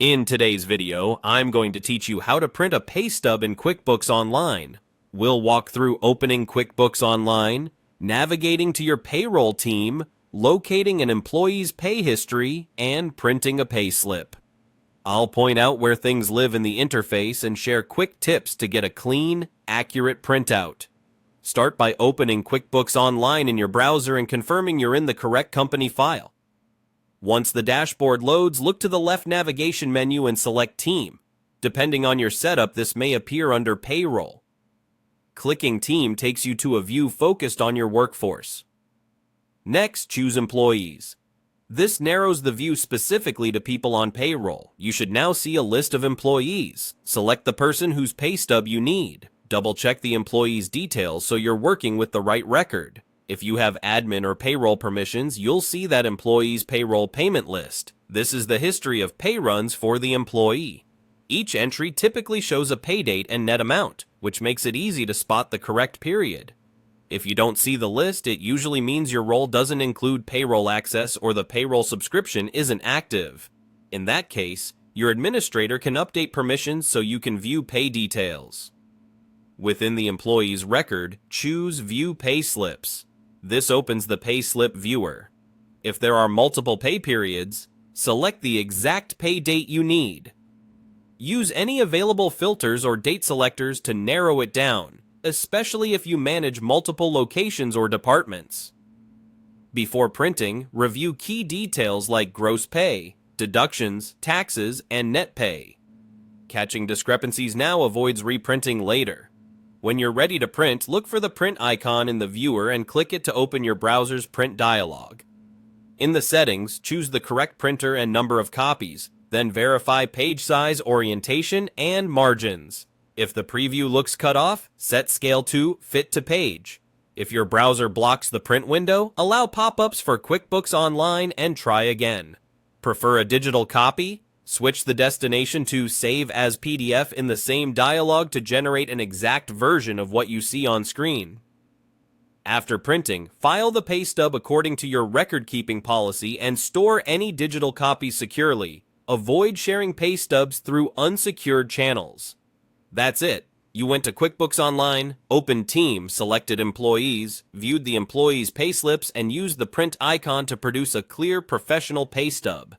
In today's video, I'm going to teach you how to print a pay stub in QuickBooks Online. We'll walk through opening QuickBooks Online, navigating to your payroll team, locating an employee's pay history, and printing a pay slip. I'll point out where things live in the interface and share quick tips to get a clean, accurate printout. Start by opening QuickBooks Online in your browser and confirming you're in the correct company file. Once the dashboard loads, look to the left navigation menu and select Team. Depending on your setup, this may appear under Payroll. Clicking Team takes you to a view focused on your workforce. Next, choose Employees. This narrows the view specifically to people on payroll. You should now see a list of employees. Select the person whose pay stub you need. Double-check the employee's details so you're working with the right record. If you have admin or payroll permissions, you'll see that employee's payroll payment list. This is the history of pay runs for the employee. Each entry typically shows a pay date and net amount, which makes it easy to spot the correct period. If you don't see the list, it usually means your role doesn't include payroll access or the payroll subscription isn't active. In that case, your administrator can update permissions so you can view pay details. Within the employee's record, choose View Pay Slips. This opens the pay slip viewer. If there are multiple pay periods, select the exact pay date you need. Use any available filters or date selectors to narrow it down, especially if you manage multiple locations or departments. Before printing, review key details like gross pay, deductions, taxes, and net pay. Catching discrepancies now avoids reprinting later. When you're ready to print, look for the print icon in the viewer and click it to open your browser's print dialog. In the settings, choose the correct printer and number of copies, then verify page size, orientation, and margins. If the preview looks cut off, set scale to Fit to Page. If your browser blocks the print window, allow pop-ups for QuickBooks Online and try again. Prefer a digital copy? Switch the destination to Save as PDF in the same dialog to generate an exact version of what you see on screen. After printing, file the pay stub according to your record-keeping policy and store any digital copies securely. Avoid sharing pay stubs through unsecured channels. That's it. You went to QuickBooks Online, opened Team, selected Employees, viewed the employee's pay slips, and used the print icon to produce a clear, professional pay stub.